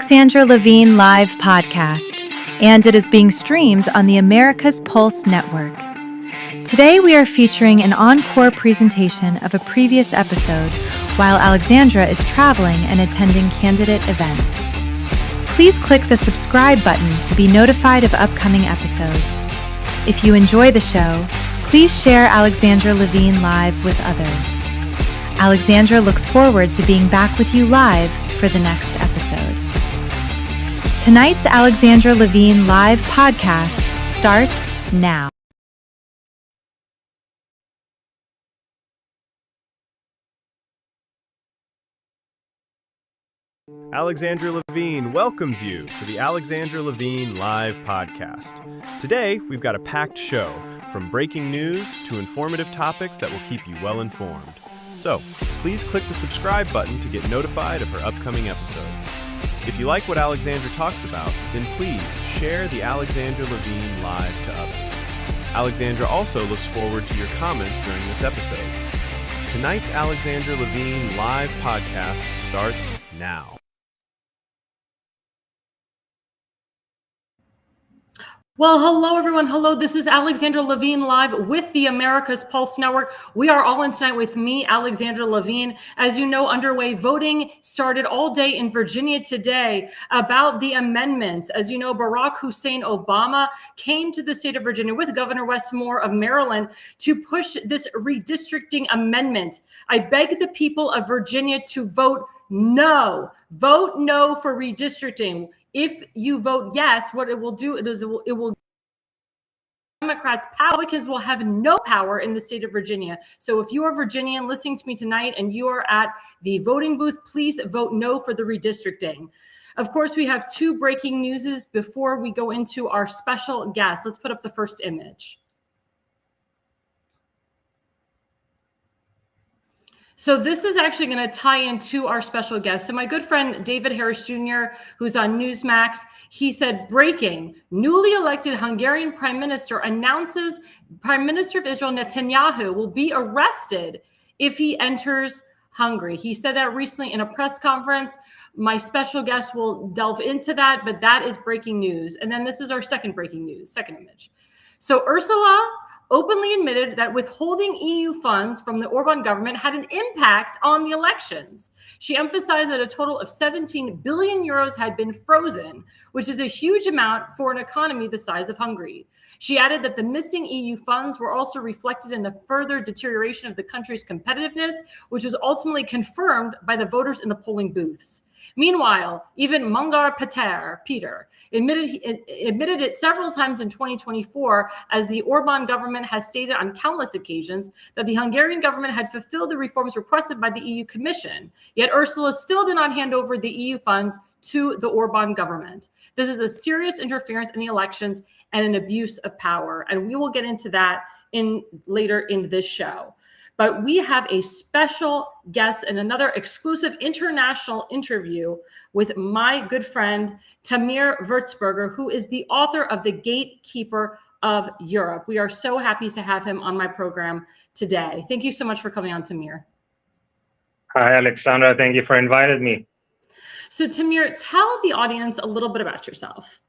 Alexandra Levine live podcast, and it is being streamed on the America's Pulse Network. Today we are featuring an encore presentation of a previous episode while Alexandra is traveling and attending candidate events. Please click the subscribe button to be notified of upcoming episodes. If you enjoy the show, please share Alexandra Levine live with others. Alexandra looks forward to being back with you live for the next episode. Tonight's Alexandra Levine live podcast starts now. Alexandra Levine welcomes you to the Alexandra Levine live podcast. Today, we've got a packed show, from breaking news to informative topics that will keep you well informed. So, please click the subscribe button to get notified of her upcoming episodes. If you like what Alexandra talks about, then please share the Alexandra Levine live to others. Alexandra also looks forward to your comments during this episode. Tonight's Alexandra Levine live podcast starts now. Well, hello, everyone. Hello, this is Alexandra Levine live with the America's Pulse Network. We are all in tonight with me, Alexandra Levine. As you know, underway voting started all day in Virginia today about the amendments. As you know, Barack Hussein Obama came to the state of Virginia with Governor Wes Moore of Maryland to push this redistricting amendment. I beg the people of Virginia to vote no. Vote no for redistricting. If you vote yes, what it will do is it will Democrats, Republicans will have no power in the state of Virginia. So if you are Virginian listening to me tonight and you are at the voting booth, please vote no for the redistricting. Of course, we have two breaking newses before we go into our special guest. Let's put up the first image. So this is actually going to tie into our special guest. So my good friend, David Harris Jr., who's on Newsmax, he said, breaking, newly elected Hungarian prime minister announces Prime Minister of Israel Netanyahu will be arrested if he enters Hungary. He said that recently in a press conference. My special guest will delve into that, but that is breaking news. And then this is our second breaking news, second image. So Ursula openly admitted that withholding EU funds from the Orban government had an impact on the elections. She emphasized that a total of 17 billion euros had been frozen, which is a huge amount for an economy the size of Hungary. She added that the missing EU funds were also reflected in the further deterioration of the country's competitiveness, which was ultimately confirmed by the voters in the polling booths. Meanwhile, even Mungar Peter admitted it several times in 2024, as the Orban government has stated on countless occasions that the Hungarian government had fulfilled the reforms requested by the EU Commission. Yet Ursula still did not hand over the EU funds to the Orban government. This is a serious interference in the elections and an abuse of power. And we will get into that later in this show. But we have a special guest and another exclusive international interview with my good friend, Tamir Wertzberger, who is the author of The Gatekeeper of Europe. We are so happy to have him on my program today. Thank you so much for coming on, Tamir. Hi, Alexandra. Thank you for inviting me. So, Tamir, tell the audience a little bit about yourself.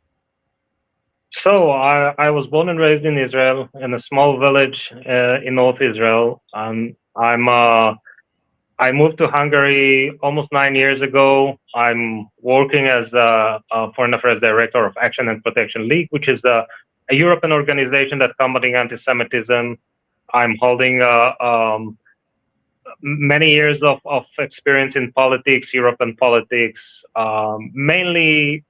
So I was born and raised in Israel, in a small village in North Israel. I moved to Hungary almost 9 years ago. I'm working as the Foreign Affairs Director of Action and Protection League, which is a European organization that's combating anti-Semitism. I'm holding many years of experience in politics, European politics, mainly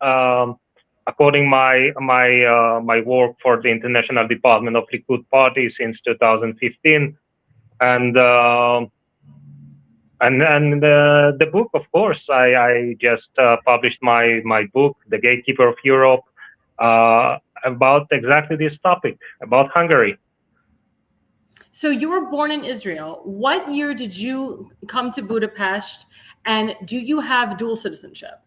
according my work for the International Department of Likud Party since 2015, and the book, of course, I just published my book, The Gatekeeper of Europe, about exactly this topic, about Hungary. So you were born in Israel. What year did you come to Budapest, and do you have dual citizenship?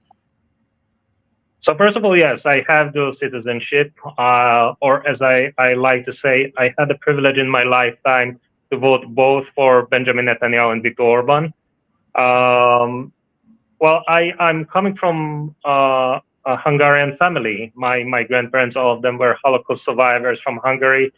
So first of all, yes, I have dual citizenship, or as I like to say, I had the privilege in my lifetime to vote both for Benjamin Netanyahu and Viktor Orban. Well, I'm coming from a Hungarian family. My grandparents, all of them were Holocaust survivors from Hungary,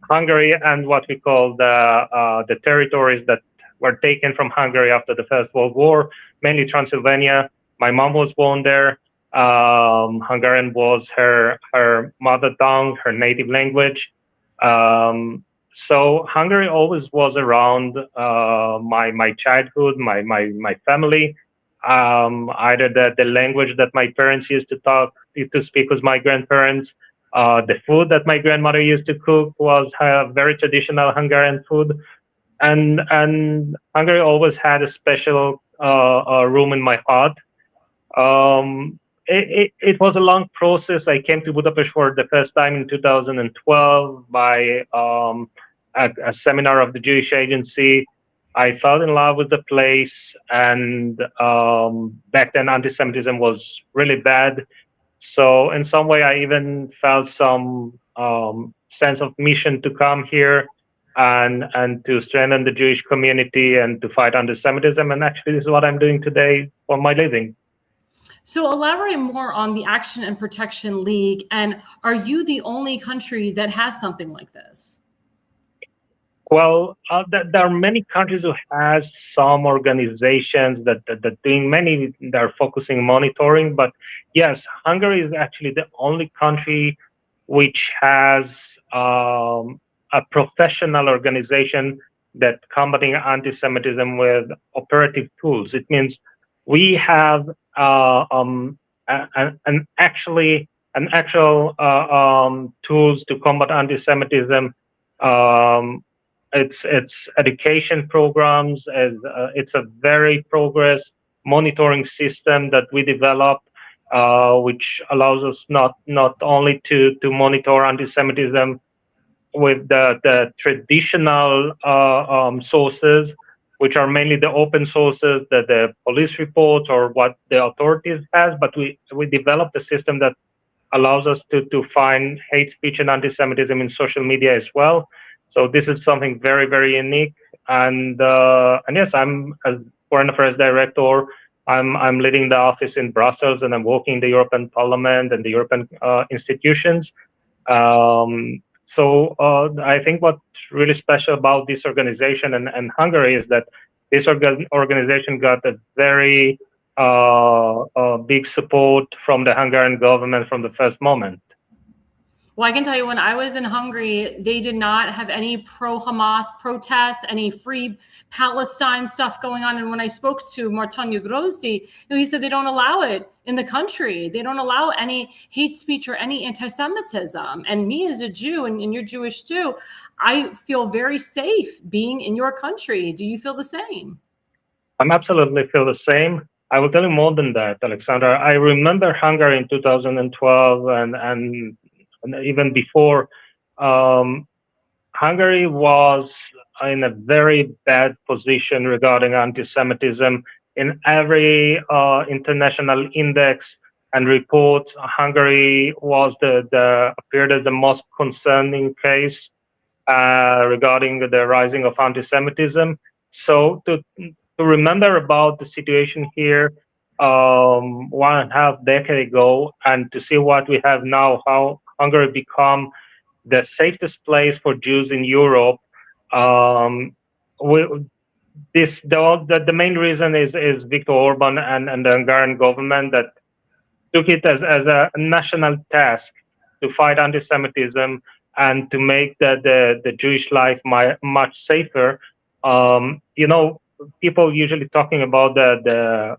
and what we call the territories that were taken from Hungary after the First World War, mainly Transylvania. My mom was born there. Hungarian was her mother tongue, her native language. Um, so Hungary always was around my childhood, my family. Either the language that my parents used to speak with my grandparents, the food that my grandmother used to cook was very traditional Hungarian food, and Hungary always had a special room in my heart. It was a long process. I came to Budapest for the first time in 2012 by a seminar of the Jewish Agency. I fell in love with the place, and back then anti-Semitism was really bad. So in some way, I even felt some sense of mission to come here and to strengthen the Jewish community and to fight anti-Semitism. And actually, this is what I'm doing today for my living. So elaborate more on the Action and Protection League. And are you the only country that has something like this? Well, there are many countries who has some organizations that doing many that are focusing monitoring. But yes, Hungary is actually the only country which has a professional organization that combating anti-Semitism with operative tools. It means we have an actual tools to combat anti-Semitism. Um, it's education programs, and it's a very progress monitoring system that we developed, which allows us not only to monitor anti-Semitism with the traditional sources, which are mainly the open sources, the police reports or what the authorities has, but we developed a system that allows us to find hate speech and anti-Semitism in social media as well. So this is something very, very unique. And yes, I'm a foreign affairs director. I'm leading the office in Brussels, and I'm working in the European Parliament and the European institutions. So I think what's really special about this organization and Hungary is that this organization got a very big support from the Hungarian government from the first moment. Well, I can tell you when I was in Hungary, they did not have any pro-Hamas protests, any free Palestine stuff going on. And when I spoke to Martanya Grozdi, he said they don't allow it in the country. They don't allow any hate speech or any anti-Semitism. And me as a Jew, and you're Jewish too, I feel very safe being in your country. Do you feel the same? I'm absolutely feel the same. I will tell you more than that, Alexandra. I remember Hungary in 2012 and even before. Um, Hungary was in a very bad position regarding anti-Semitism. In every international index and report, Hungary was appeared as the most concerning case regarding the rising of anti-Semitism. So to remember about the situation here 1.5 decade ago, and to see what we have now, how Hungary become the safest place for Jews in Europe. Um, we, the main reason is Viktor Orban and the Hungarian government that took it as a national task to fight anti-Semitism and to make the Jewish life much safer. People usually talking about the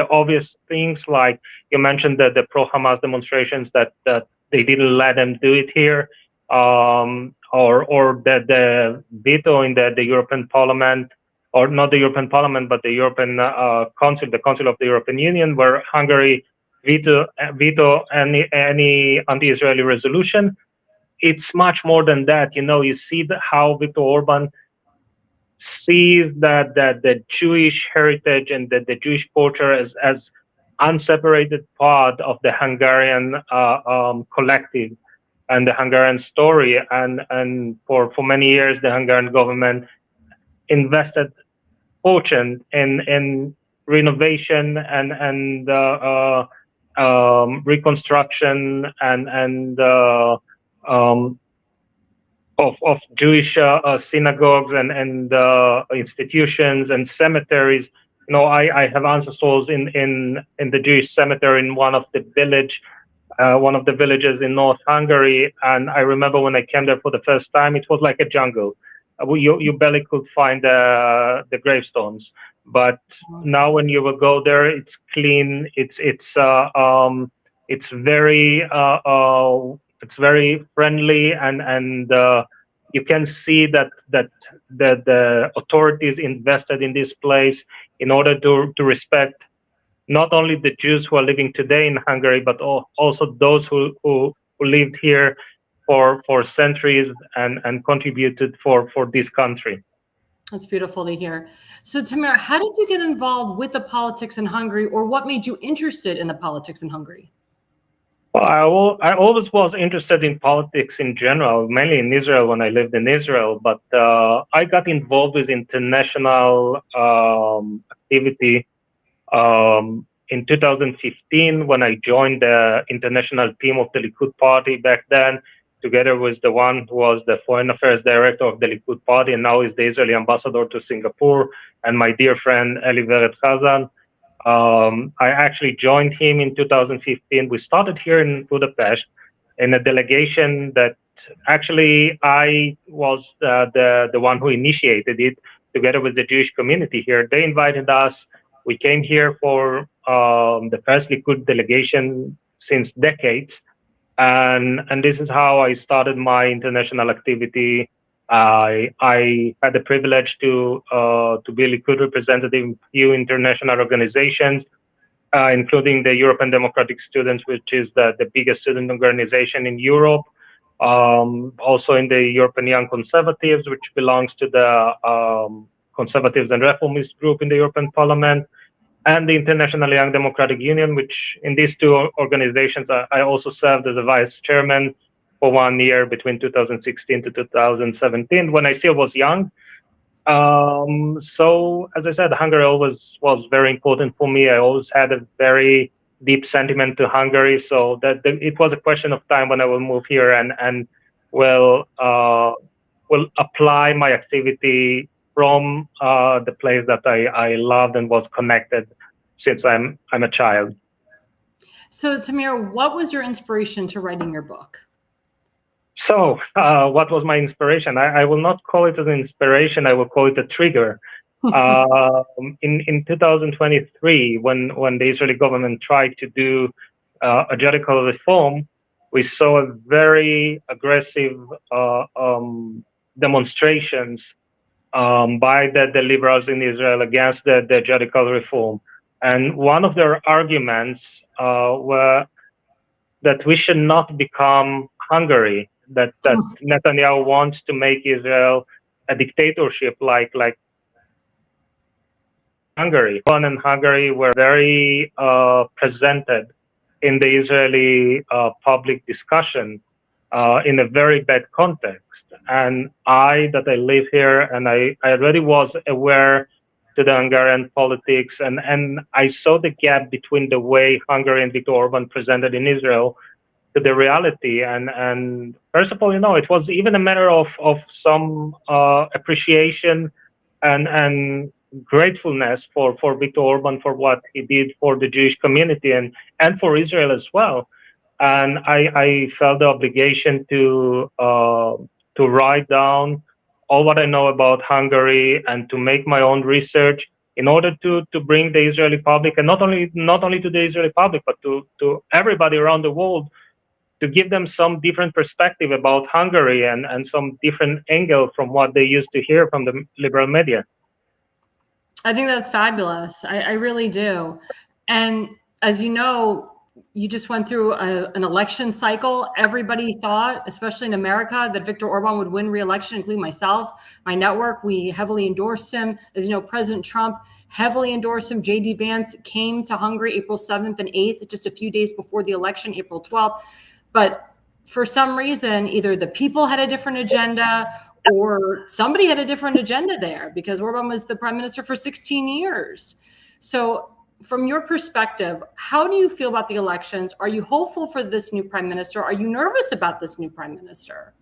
obvious things, like you mentioned the pro-Hamas demonstrations that they didn't let them do it here, or the veto in the European Parliament, or not the European Parliament, but the European Council, the Council of the European Union, where Hungary veto any anti-Israeli resolution. It's much more than that. You see how Viktor Orban sees that the Jewish heritage and the Jewish culture as unseparated part of the Hungarian collective and the Hungarian story. And for many years, the Hungarian government invested fortune in renovation and reconstruction and of Jewish synagogues and institutions and cemeteries. I have ancestors in the Jewish cemetery in one of the villages in North Hungary. And I remember when I came there for the first time, it was like a jungle. You barely could find the gravestones. But now when you will go there, it's clean. It's very friendly, and you can see that the authorities invested in this place in order to respect not only the Jews who are living today in Hungary, but also those who lived here for centuries and contributed for this country. That's beautiful to hear. So, Tamir, how did you get involved with the politics in Hungary, or what made you interested in the politics in Hungary? Well, I always was interested in politics in general, mainly in Israel when I lived in Israel. But I got involved with international activity in 2015 when I joined the international team of the Likud party back then, together with the one who was the foreign affairs director of the Likud party and now is the Israeli ambassador to Singapore, and my dear friend Eli Wertzberger. I actually joined him in 2015. We started here in Budapest in a delegation that actually I was the one who initiated it together with the Jewish community here. They invited us. We came here for the first Likud delegation since decades. And this is how I started my international activity. I had the privilege to be a Likud representative in few international organizations, including the European Democratic Students, which is the biggest student organization in Europe. Also in the European Young Conservatives, which belongs to the Conservatives and Reformist group in the European Parliament, and the International Young Democratic Union, which in these two organizations, I also served as a vice chairman for 1 year between 2016 to 2017 when I still was young. So, as I said, Hungary always was very important for me. I always had a very deep sentiment to Hungary. So that it was a question of time when I will move here and will apply my activity from the place that I loved and was connected since I'm a child. So, Tamir, what was your inspiration to writing your book? So, what was my inspiration? I will not call it an inspiration. I will call it a trigger. In 2023, when the Israeli government tried to do a judicial reform, we saw a very aggressive demonstrations by the liberals in Israel against the judicial reform. And one of their arguments were that we should not become Hungary, that Netanyahu wants to make Israel a dictatorship like Hungary. One and Hungary were very presented in the Israeli public discussion in a very bad context. And I live here, and I already was aware to the Hungarian politics, and I saw the gap between the way Hungary and Viktor Orban presented in Israel to the reality. And first of all, it was even a matter of some appreciation and gratefulness for Viktor Orban for what he did for the Jewish community and for Israel as well. And I felt the obligation to write down all what I know about Hungary and to make my own research in order to bring the Israeli public, and not only to the Israeli public, but to everybody around the world, to give them some different perspective about Hungary and some different angle from what they used to hear from the liberal media. I think that's fabulous. I really do. And as you know, you just went through an election cycle. Everybody thought, especially in America, that Viktor Orban would win re-election, including myself, my network. We heavily endorsed him. As you know, President Trump heavily endorsed him. J.D. Vance came to Hungary April 7th and 8th, just a few days before the election, April 12th. But for some reason, either the people had a different agenda or somebody had a different agenda there, because Orban was the prime minister for 16 years. So from your perspective, how do you feel about the elections? Are you hopeful for this new prime minister? Are you nervous about this new prime minister?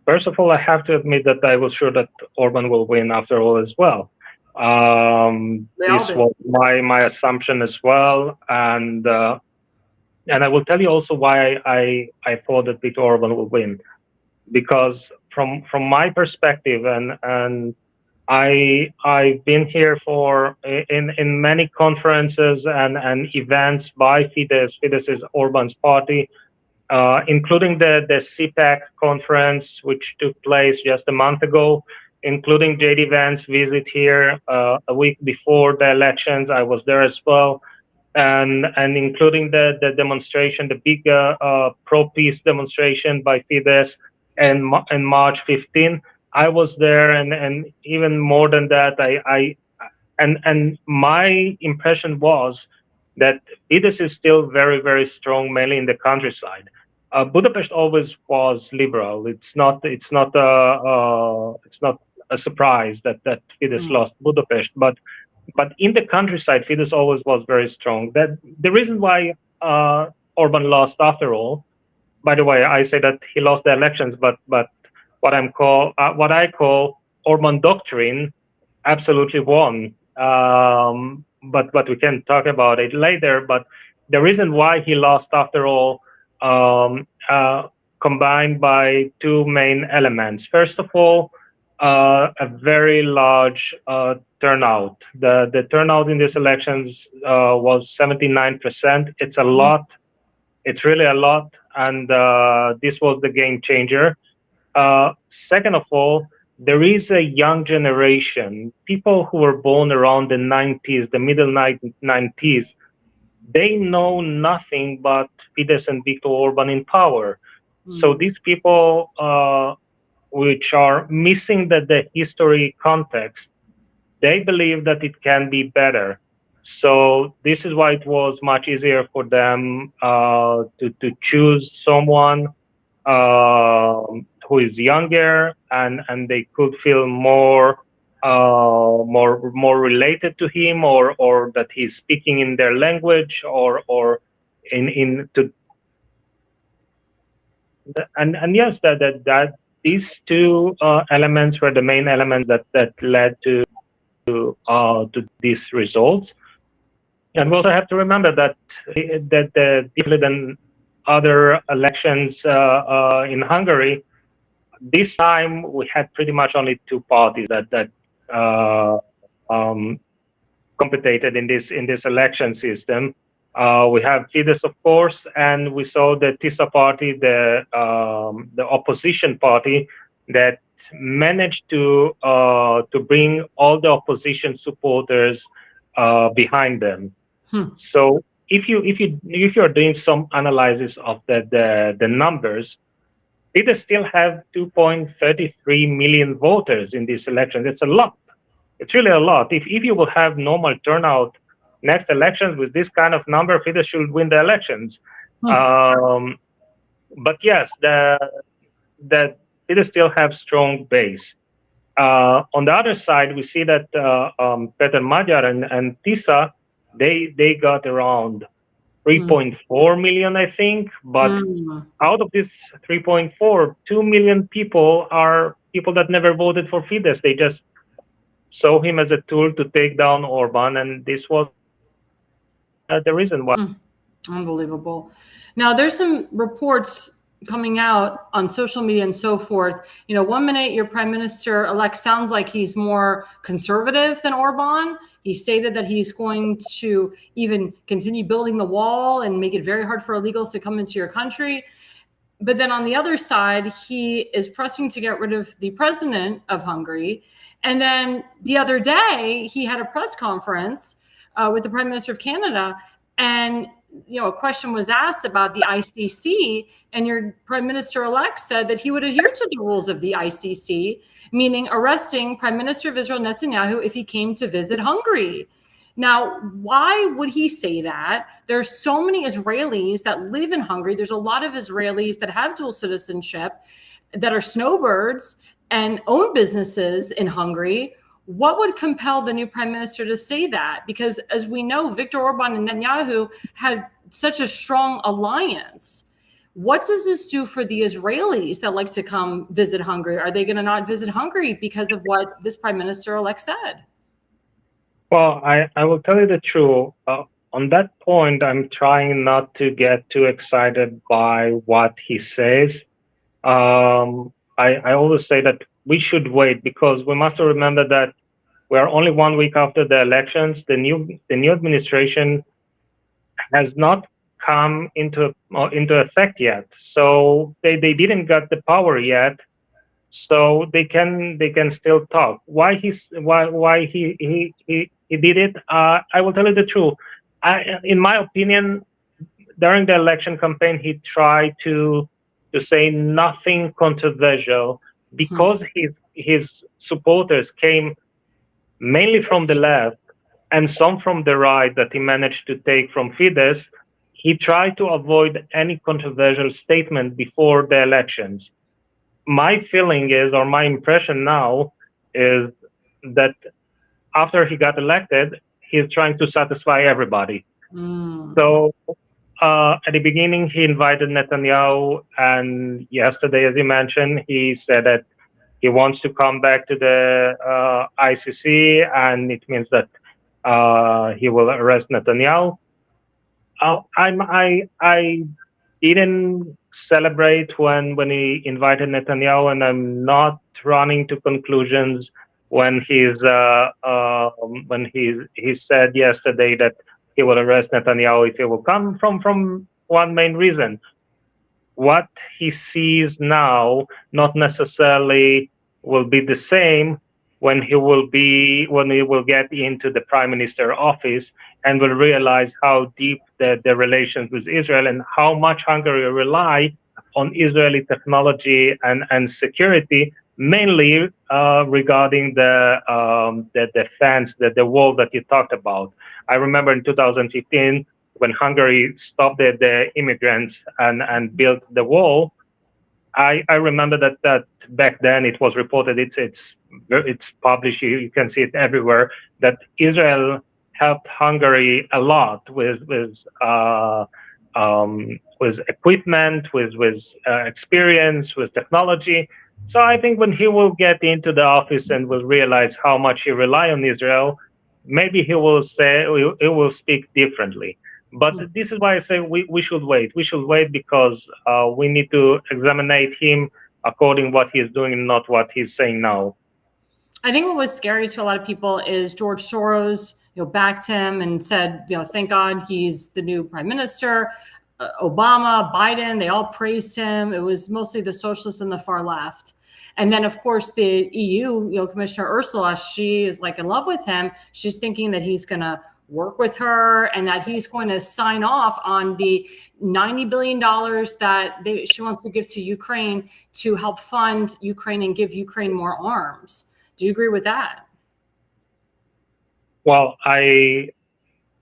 First of all, I have to admit that I was sure that Orban will win after all as well. This was my assumption as well, and I will tell you also why I thought that Viktor Orban will win, because from my perspective, and I've been here for in many conferences and events by Fidesz. Fidesz is Orban's party, including the CPAC conference, which took place just a month ago, including JD Vance's visit here a week before the elections. I was there as well, and including the demonstration, the big pro-peace demonstration by Fidesz and March 15. I was there, and even more than that, and my impression was that Fidesz is still very, very strong, mainly in the countryside. Budapest always was liberal. It's not a surprise that Fidesz lost Budapest, but in the countryside, Fidesz always was very strong. That the reason why Orban lost after all. By the way, I say that he lost the elections, but what I call Orban doctrine absolutely won. But we can talk about it later. But the reason why he lost after all combined by two main elements. First of all, a very large turnout. The turnout in these elections was 79%. It's a lot. It's really a lot, and this was the game changer. Second of all, there is a young generation, people who were born around the 90s, the middle 90s. They know nothing but Fidesz and Viktor Orban in power. So these people, which are missing the history context, they believe that it can be better. So this is why it was much easier for them to choose someone who is younger, and they could feel more related to him, or that he's speaking in their language, or and yes, that these two elements were the main elements that led to these results. And we also have to remember that differently than other elections in Hungary, this time we had pretty much only two parties that competed in this election system. We have Fidesz, of course, and we saw the TISA party, the opposition party, that managed to bring all the opposition supporters behind them. So if you're doing some analysis of the numbers, Fidesz still have 2.33 million voters in this election. It's a lot. It's really a lot. If you will have normal turnout next elections with this kind of number, Fidesz should win the elections. But yes, the Fidesz still have strong base. On the other side, we see that Peter Magyar and TISA, they got around 3.4 million, I think. But out of this 3.4, 2 million people are people that never voted for Fidesz. They just saw him as a tool to take down Orban, and this was the reason why. Unbelievable. Now, there's some reports coming out on social media and so forth. You know, 1 minute your prime minister-elect sounds like he's more conservative than Orban. He stated that he's going to even continue building the wall and make it very hard for illegals to come into your country. But then on the other side, he is pressing to get rid of the president of Hungary. And then the other day, he had a press conference with the Prime Minister of Canada, and a question was asked about the ICC, and your Prime Minister-elect said that he would adhere to the rules of the ICC, meaning arresting Prime Minister of Israel Netanyahu if he came to visit Hungary. Now, why would he say that? There's so many Israelis that live in Hungary. There's a lot of Israelis that have dual citizenship that are snowbirds and own businesses in Hungary. What would compel the new prime minister to say that? Because as we know, Viktor Orban and Netanyahu had such a strong alliance. What does this do for the Israelis that like to come visit Hungary? Are they going to not visit Hungary because of what this prime minister-elect said? Well, I will tell you the truth. On that point, I'm trying not to get too excited by what he says. I always say that we should wait, because we must remember that we are only 1 week after the elections. The new administration has not come into effect yet, so they didn't get the power yet. So they can still talk. Why he did it? I will tell you the truth. In my opinion, during the election campaign, he tried to say nothing controversial, because his supporters came mainly from the left and some from the right that he managed to take from Fidesz. He tried to avoid any controversial statement before the elections. My feeling is, or my impression now, is that after he got elected, he's trying to satisfy everybody. So at the beginning, he invited Netanyahu, and yesterday, as you mentioned, he said that he wants to come back to the ICC, and it means that he will arrest Netanyahu. I didn't celebrate when he invited Netanyahu, and I'm not running to conclusions when he said yesterday that he will arrest Netanyahu if he will come, from one main reason. What he sees now not necessarily will be the same when he will get into the prime minister office, and will realize how deep the relations with Israel, and how much Hungary rely on Israeli technology and security, mainly regarding the fence, the wall that you talked about. I remember in 2015, when Hungary stopped the immigrants and built the wall. I remember that back then it was reported, it's published, you can see it everywhere, that Israel helped Hungary a lot with equipment, with experience, with technology. So I think when he will get into the office and will realize how much he rely on Israel, maybe he will speak differently. But this is why I say we should wait. We should wait, because we need to examine him according what he is doing, and not what he's saying now. I think what was scary to a lot of people is George Soros, backed him and said, thank God he's the new prime minister. Obama, Biden, they all praised him. It was mostly the socialists and the far left. And then, of course, the EU, Commissioner Ursula, she is like in love with him. She's thinking that he's going to work with her, and that he's going to sign off on the $90 billion that she wants to give to Ukraine to help fund Ukraine and give Ukraine more arms. Do you agree with that? Well, I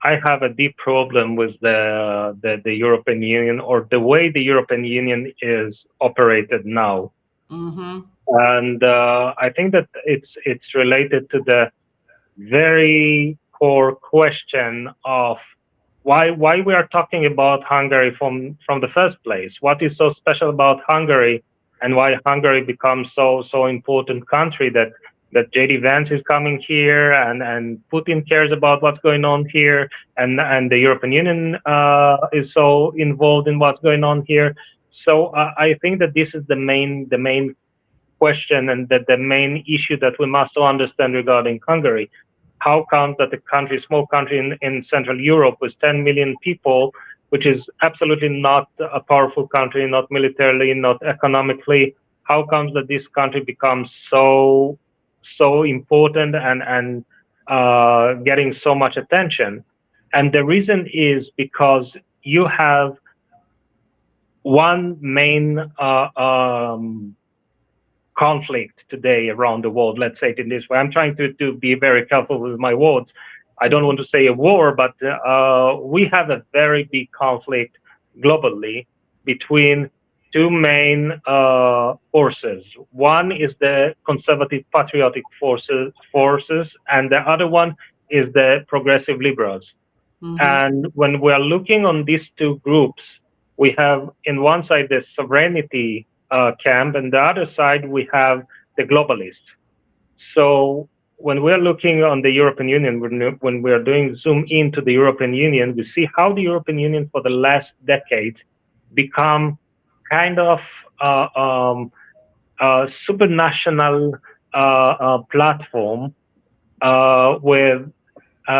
have a deep problem with the European Union, or the way the European Union is operated now. And I think that it's related to the very core question of why we are talking about Hungary from the first place. What is so special about Hungary, and why Hungary becomes so important country that JD Vance is coming here, and Putin cares about what's going on here, and the European Union is so involved in what's going on here. So I think that this is the main question, and that the main issue that we must all understand regarding Hungary. How comes that a small country in Central Europe with 10 million people, which is absolutely not a powerful country, not militarily, not economically, how comes that this country becomes so important and getting so much attention? And the reason is because you have one main conflict today around the world. Let's say it in this way. I'm trying to be very careful with my words. I don't want to say a war, but we have a very big conflict globally between two main forces. One is the conservative patriotic forces, and the other one is the progressive liberals. Mm-hmm. And when we are looking on these two groups, we have in one side the sovereignty camp, and the other side we have the globalists. So when we're looking on the European Union, when we are doing zoom into the European Union, we see how the European Union for the last decade become kind of supranational platform with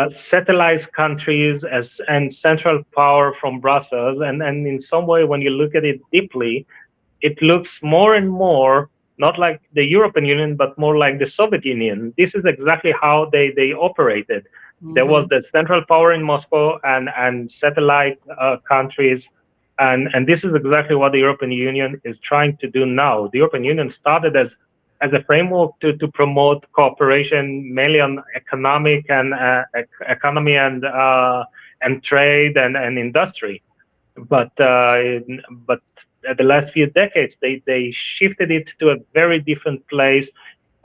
satellite countries as and central power from Brussels. And in some way, when you look at it deeply, it looks more and more not like the European Union, but more like the Soviet Union. This is exactly how they operated. There was Mm-hmm. the central power in Moscow and satellite countries. And this is exactly what the European Union is trying to do now. The European Union started as a framework to promote cooperation mainly on economic and economy and trade and industry, but at the last few decades they shifted it to a very different place,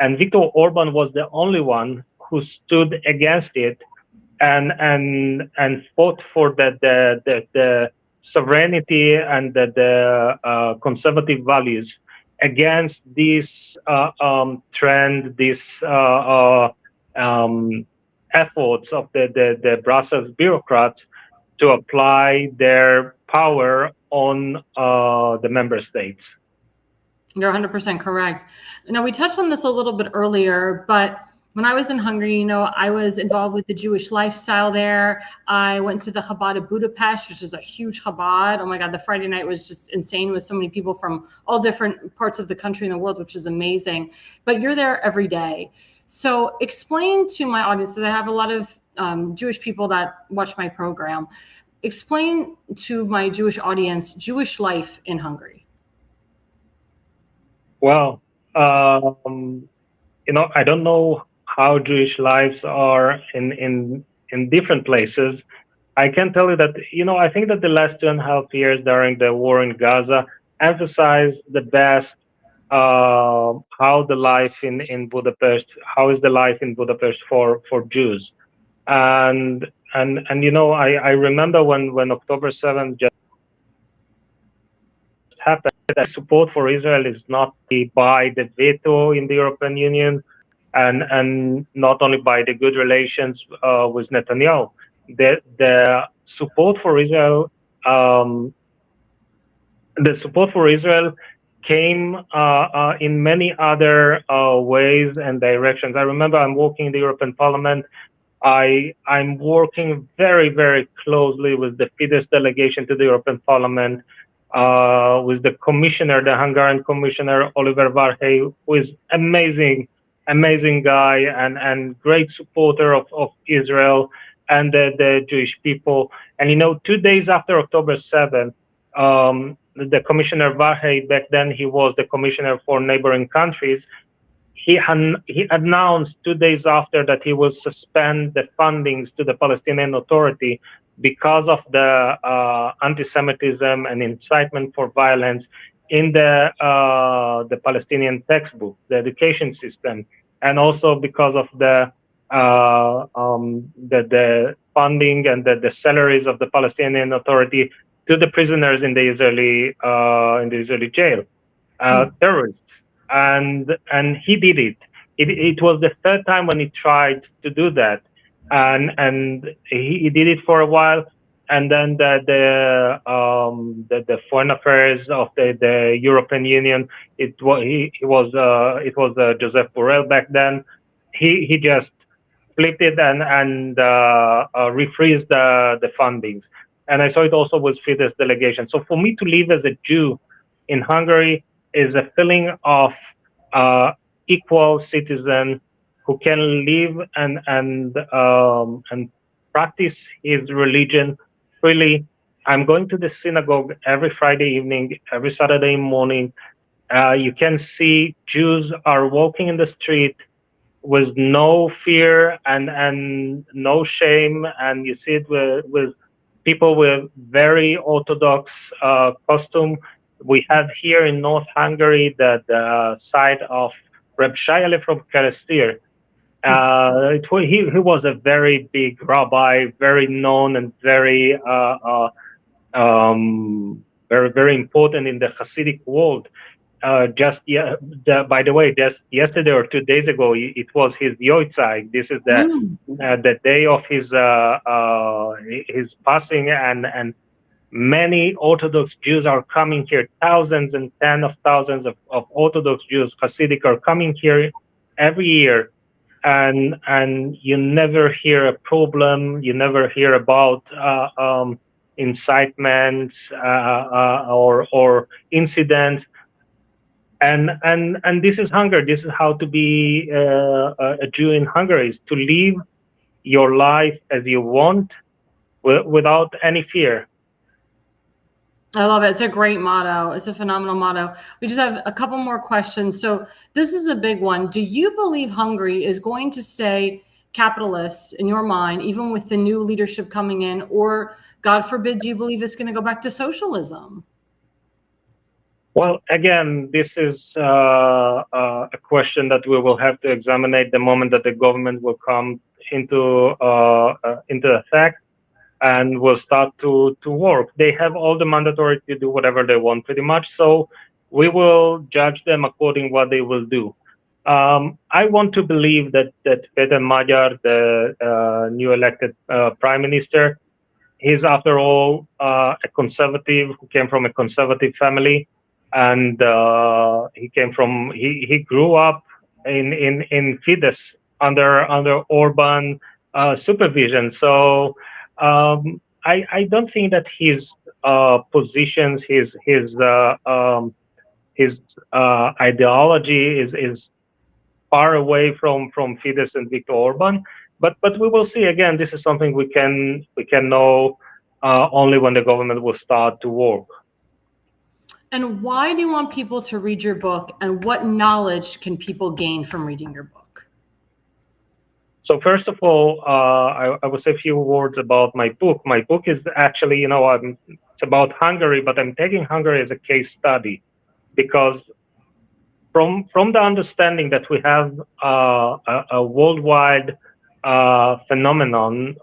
and Viktor Orban was the only one who stood against it and fought for the sovereignty and the conservative values against this trend, this efforts of the Brussels bureaucrats to apply their power on the member states. You're 100% correct. Now, we touched on this a little bit earlier, but when I was in Hungary, I was involved with the Jewish lifestyle there. I went to the Chabad of Budapest, which is a huge Chabad. Oh my God, the Friday night was just insane with so many people from all different parts of the country and the world, which is amazing. But you're there every day. So explain to my audience, that I have a lot of Jewish people that watch my program. Explain to my Jewish audience Jewish life in Hungary. Well, I don't know how Jewish lives are in different places. I can tell you that, I think that the last 2.5 years during the war in Gaza emphasized the best how the life in Budapest, how is the life in Budapest for Jews. And I remember when October 7th just happened, that support for Israel is not by the veto in the European Union, and not only by the good relations with Netanyahu. The support for Israel, the support for Israel came in many other ways and directions. I remember I'm working in the European Parliament. I'm working very, very closely with the Fidesz delegation to the European Parliament, with the commissioner, the Hungarian commissioner, Oliver Varhely, who is amazing guy and great supporter of Israel and the Jewish people. And 2 days after October 7th, the commissioner Varhely, back then he was the commissioner for neighboring countries, he announced 2 days after that he will suspend the fundings to the Palestinian Authority because of the anti-Semitism and incitement for violence in the Palestinian textbook, the education system, and also because of the funding and the salaries of the Palestinian Authority to the prisoners in the Israeli jail, terrorists. And he did it. It was the third time when he tried to do that, and he did it for a while, and then the foreign affairs of the European Union, it was Joseph Borrell back then. He just flipped it and refreezed the fundings. And I saw it also with Fidesz delegation. So for me to live as a Jew in Hungary is a feeling of equal citizen who can live and practice his religion freely. I'm going to the synagogue every Friday evening, every Saturday morning. You can see Jews are walking in the street with no fear and no shame, and you see it with people with very orthodox costume, We have here in North Hungary the site of Reb Shayale from Kerestir. He was a very big rabbi, very known and very important in the Hasidic world. By the way, just yesterday or 2 days ago, it was his Yoitzai. This is the day of his passing, and many Orthodox Jews are coming here. Thousands and tens of thousands of Orthodox Jews, Hasidic, are coming here every year, and you never hear a problem. You never hear about incitements or incidents. And this is Hungary. This is how to be a Jew in Hungary: is to live your life as you want, without any fear. I love it. It's a great motto. It's a phenomenal motto. We just have a couple more questions. So this is a big one. Do you believe Hungary is going to stay capitalist in your mind, even with the new leadership coming in? Or, God forbid, do you believe it's going to go back to socialism? Well, again, this is a question that we will have to examine at the moment that the government will come into effect and will start to work. They have all the mandatory to do whatever they want, pretty much. So we will judge them according what they will do. I want to believe that Peter Magyar, the new elected prime minister, he's after all a conservative who came from a conservative family, and he grew up in Fidesz under Orban supervision. So I don't think that his positions, his ideology is far away from Fidesz and Viktor Orban. But we will see. Again, this is something we can know only when the government will start to work. And why do you want people to read your book, and what knowledge can people gain from reading your book? So first of all, I will say a few words about my book. My book is actually, it's about Hungary, but I'm taking Hungary as a case study, because from the understanding that we have a worldwide phenomenon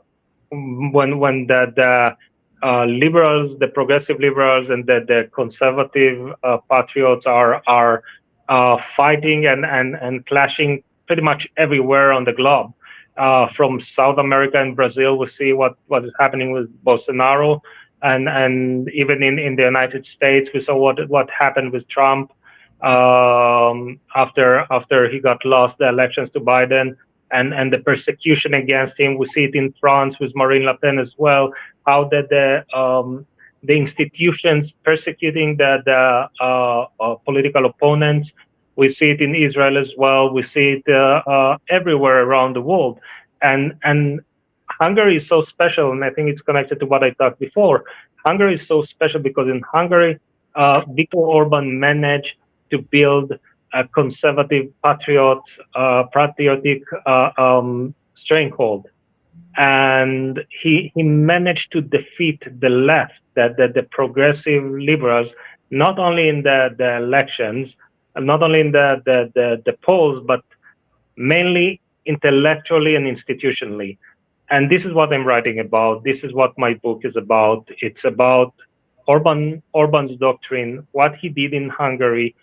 when the liberals, the progressive liberals, and the conservative patriots are fighting and clashing pretty much everywhere on the globe. From South America and Brazil, we see what is happening with Bolsonaro, and even in the United States, we saw what happened with Trump after he got lost the elections to Biden. And the persecution against him. We see it in France with Marine Le Pen as well. How the institutions persecuting the political opponents. We see it in Israel as well. We see it everywhere around the world. And Hungary is so special, and I think it's connected to what I talked before. Hungary is so special because in Hungary, Viktor Orban managed to build a conservative patriotic stronghold, and he managed to defeat the left, the progressive liberals, not only in the elections, not only in the polls, but mainly intellectually and institutionally. And this is what I'm writing about. This is what my book is about. It's about Orban's doctrine, what he did in Hungary,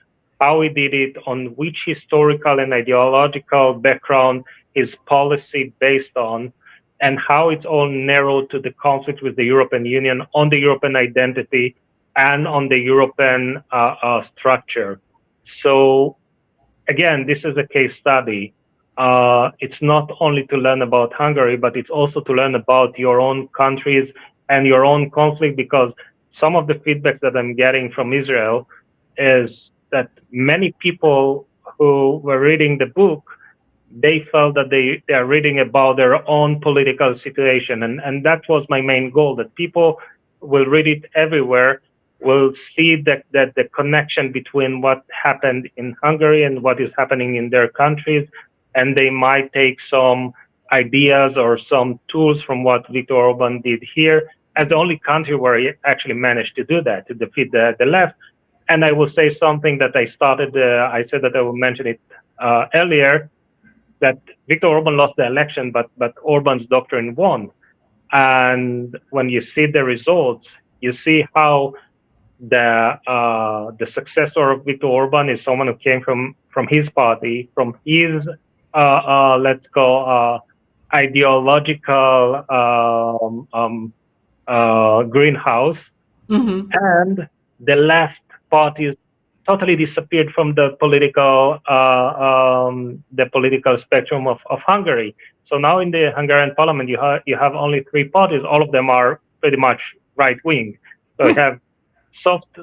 how he did it, on which historical and ideological background his policy based on, and how it's all narrowed to the conflict with the European Union on the European identity and on the European structure. So again, this is a case study. It's not only to learn about Hungary, but it's also to learn about your own countries and your own conflict, because some of the feedbacks that I'm getting from Israel is that many people who were reading the book, they felt that they are reading about their own political situation. And that was my main goal, that people will read it everywhere, will see that the connection between what happened in Hungary and what is happening in their countries, and they might take some ideas or some tools from what Viktor Orban did here, as the only country where he actually managed to do that, to defeat the left. And I will say something that I said that I will mention it earlier, that Viktor Orban lost the election, but Orban's doctrine won. And when you see the results, you see how the successor of Viktor Orban is someone who came from his party, from his let's go ideological greenhouse, and the left parties totally disappeared from the political spectrum of Hungary. So now in the Hungarian parliament, you have only three parties. All of them are pretty much right wing. So you have soft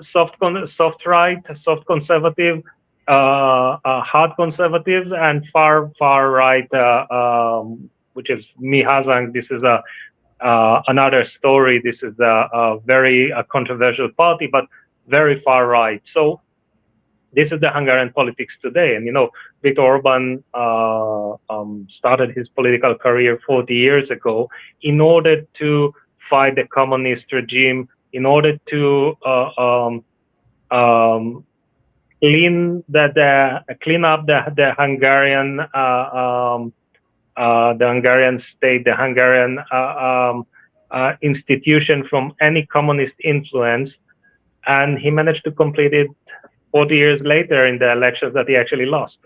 right, soft conservative, hard conservatives, and far right, which is Mi Hazánk. This is another story. This is a very controversial party, but very far right. So this is the Hungarian politics today. And, Viktor Orban started his political career 40 years ago in order to fight the communist regime, in order to clean up the Hungarian state, the Hungarian institution from any communist influence. And he managed to complete it 40 years later in the elections that he actually lost.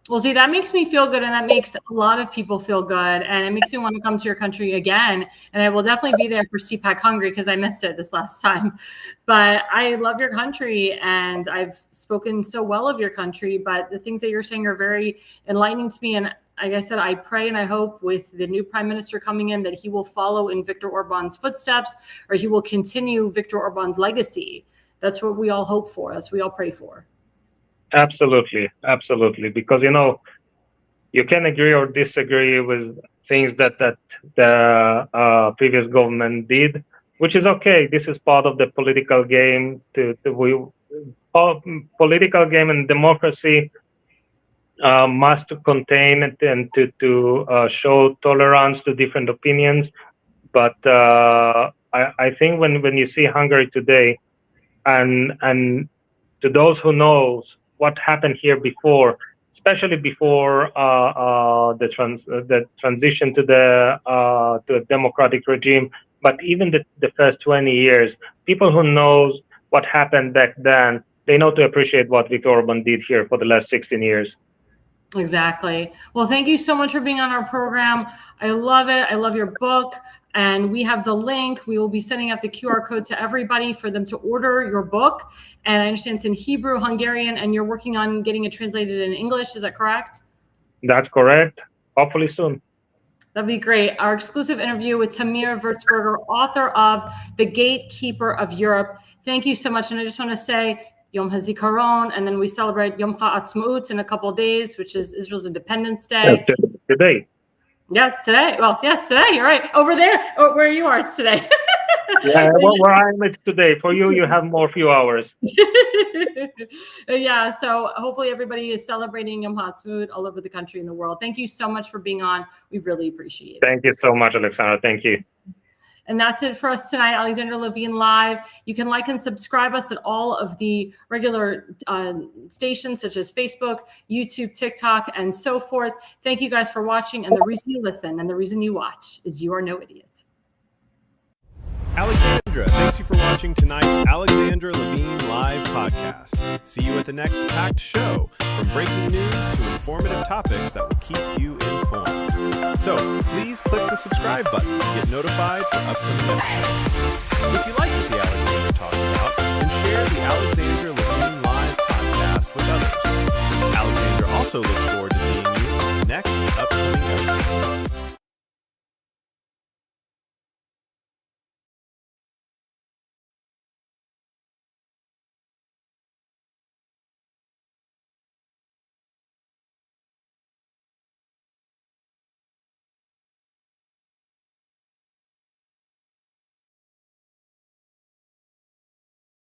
Well, see, that makes me feel good, and that makes a lot of people feel good, and it makes me want to come to your country again. And I will definitely be there for CPAC Hungary because I missed it this last time. But I love your country, and I've spoken so well of your country. But the things that you're saying are very enlightening to me. And like I said, I pray and I hope with the new prime minister coming in that he will follow in Viktor Orban's footsteps, or he will continue Viktor Orban's legacy. That's what we all hope for. That's what we all pray for. Absolutely. Because, you can agree or disagree with things that the previous government did, which is okay. This is part of the political game. Political game and democracy must contain and to show tolerance to different opinions. But I think when you see Hungary today, and to those who knows what happened here before, especially before the transition to a democratic regime, but even the first 20 years, people who knows what happened back then, they know to appreciate what Viktor Orban did here for the last 16 years. Exactly. Well, thank you so much for being on our program. I love it. I love your book. And we have the link. We will be sending out the QR code to everybody for them to order your book. And I understand it's in Hebrew, Hungarian, and you're working on getting it translated in English. Is that correct? That's correct. Hopefully soon. That'd be great. Our exclusive interview with Tamir Wertzberger, author of The Gatekeeper of Europe. Thank you so much. And I just want to say Yom HaZikaron, and then we celebrate Yom HaAtzmaut in a couple of days, which is Israel's Independence Day. Yes, today. Yeah, it's today. Well, yeah, it's today. You're right. Over there, where you are, it's today. Yeah, where I am, it's today. For you, you have more few hours. Yeah, so hopefully everybody is celebrating Yom HaAtzmaut all over the country and the world. Thank you so much for being on. We really appreciate it. Thank you so much, Alexandra. Thank you. And that's it for us tonight, Alexandra Levine Live. You can like and subscribe us at all of the regular stations such as Facebook, YouTube, TikTok, and so forth. Thank you guys for watching. And the reason you listen and the reason you watch is you are no idiot. Alexandra, thanks you for watching tonight's Alexandra Levine Live podcast. See you at the next packed show, from breaking news to informative topics that will keep you informed. So please click the subscribe button to get notified for upcoming episodes. If you like what the Alexandra talks about, then share the Alexandra Levine Live podcast with others. Alexandra also looks forward to seeing you next up.